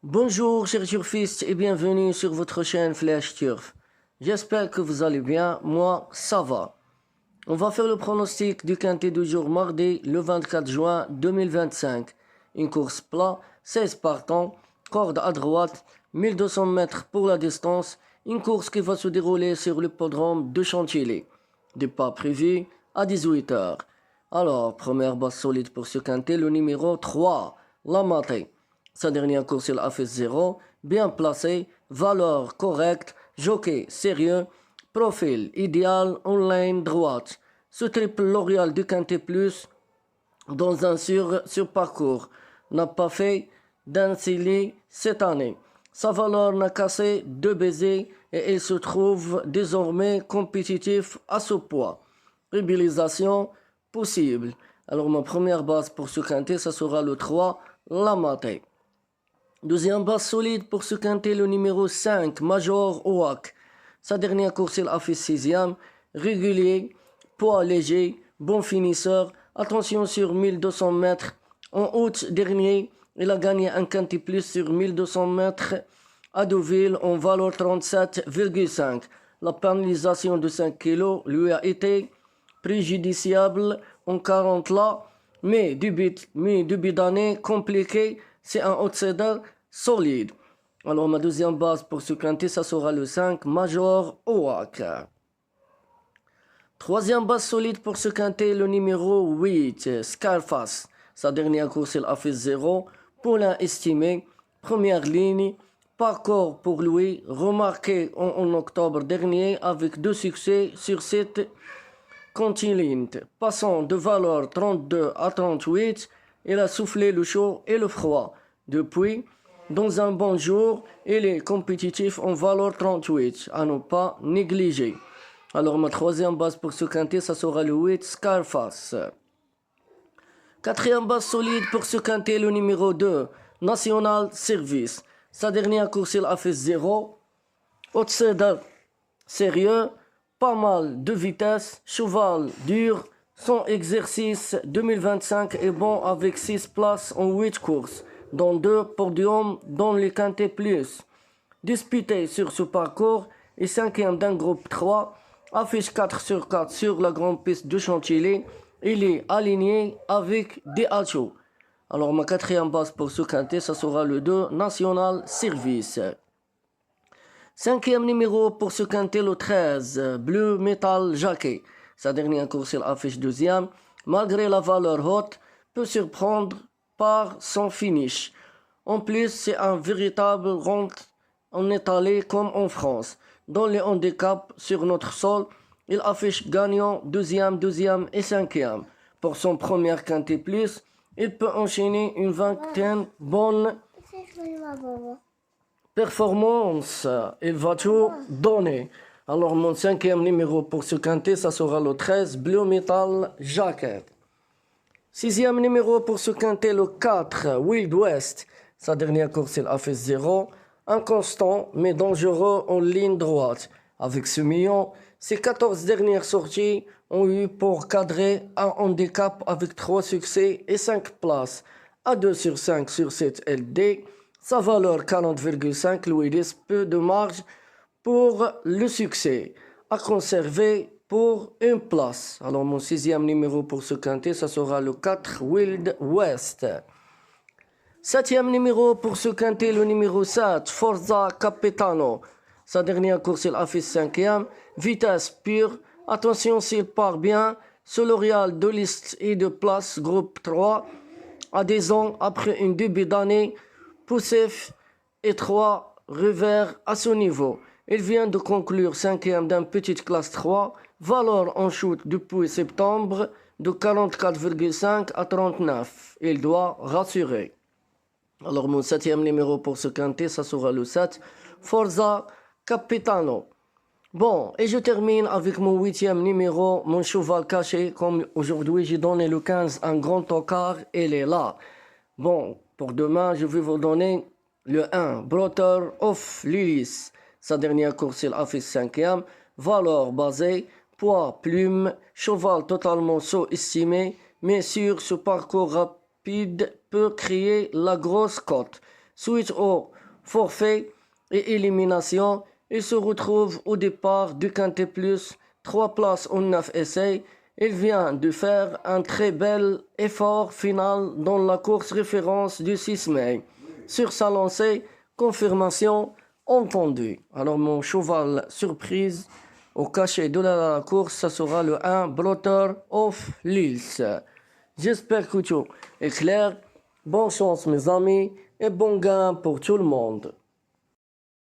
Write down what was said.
Bonjour chers turfistes et bienvenue sur votre chaîne Flash Turf. J'espère que vous allez bien, moi ça va. On va faire le pronostic du quintet du jour mardi le 24 juin 2025. Une course plat, 16 partants, corde à droite, 1200 mètres pour la distance, une course qui va se dérouler sur l'hippodrome de Chantilly. Départ prévu à 18h. Alors, première base solide pour ce quintet, le numéro 3, la Maté. Sa dernière course, il a fait 0, bien placé, valeur correcte, jockey sérieux, profil idéal, online droite. Ce triple L'Oréal du Quintet Plus dans un sur parcours n'a pas fait d'incilli cette année. Sa valeur n'a cassé 2 baisers et il se trouve désormais compétitif à ce poids. Rébilisation possible. Alors ma première base pour ce quintet, ça sera le 3, la Maté. Deuxième base solide pour ce quintet, le numéro 5, Major Oak. Sa dernière course, il a fait 6e, régulier, poids léger, bon finisseur. Attention sur 1200 mètres. En août dernier, il a gagné un quintet plus sur 1200 mètres à Deauville en valeur 37,5. La pénalisation de 5 kg lui a été préjudiciable en 40 là, mais début d'année compliqué. C'est un outsider solide. Alors ma deuxième base pour ce quintet, ça sera le 5, Major Oak. Troisième base solide pour ce quintet, le numéro 8, Scarface. Sa dernière course, il a fait 0. Poulain estimé, première ligne, parcours pour lui, remarqué en octobre dernier avec 2 succès sur cette continent. Passant de valeur 32 à 38, il a soufflé le chaud et le froid. Depuis, dans un bon jour, il est compétitif en valeur 38, à ne pas négliger. Alors ma troisième base pour ce quintet, ça sera le 8, Scarface. Quatrième base solide pour ce quintet, le numéro 2, National Service. Sa dernière course, il a fait 0. Outsider sérieux, pas mal de vitesse, cheval dur. Son exercice 2025 est bon avec 6 places en 8 courses, dont 2 podiums dans les quintets plus. Disputé sur ce parcours et 5e d'un groupe 3, affiche 4 sur 4 sur la grande piste de Chantilly. Il est aligné avec des achos. Alors ma quatrième base pour ce quintet, ça sera le 2, National Service. Cinquième numéro pour ce quintet, le 13, Bleu Metal Jacket. Sa dernière course, il affiche 2e. Malgré la valeur haute, peut surprendre par son finish. En plus, c'est un véritable rentre en étalé comme en France. Dans les handicaps sur notre sol, il affiche gagnant 2e et 5e. Pour son premier quintet plus, il peut enchaîner une vingtaine bonne performance. Il va tout donner. Alors mon 5e numéro pour ce quintet, ça sera le 13, Blue Metal Jacket. 6e numéro pour ce quintet, le 4, Wild West. Sa dernière course, il a fait 0. Inconstant, mais dangereux en ligne droite. Avec ce million, ses 14 dernières sorties ont eu pour cadrer un handicap avec 3 succès et 5 places. À 2 sur 5 sur 7 LD, sa valeur 40,5 lui laisse peu de marge pour le succès. À conserver pour une place. Alors mon 6e numéro pour ce quintet, ça sera le 4, Wild West. 7e numéro pour ce quintet, le numéro 7, Forza Capitano. Sa dernière course, il a fait 5e. Vitesse pure. Attention s'il part bien. Ce L'Oréal de liste et de place, groupe 3. À 10 ans, après une début d'année, poussif et 3 revers à ce niveau. Il vient de conclure 5e d'une petite classe 3. Valeur en chute depuis septembre de 44,5 à 39. Il doit rassurer. Alors mon 7e numéro pour ce quintet, ça sera le 7, Forza Capitano. Bon, et je termine avec mon 8e numéro, mon cheval caché. Comme aujourd'hui j'ai donné le 15, un grand tocard, il est là. Bon, pour demain, je vais vous donner le 1, Brother of Lilies. Sa dernière course, il a fait 5e. Valeur basée, poids, plume, cheval totalement sous-estimé, mais sur ce parcours rapide peut créer la grosse cote. Suite au forfait et élimination, il se retrouve au départ du Quintet Plus, 3 places en 9 essais. Il vient de faire un très bel effort final dans la course référence du 6 mai. Sur sa lancée, confirmation entendue. Alors mon cheval surprise au cachet de la course, ça sera le 1 Brother of Lils. J'espère que tout est clair. Bonne chance mes amis et bon gain pour tout le monde.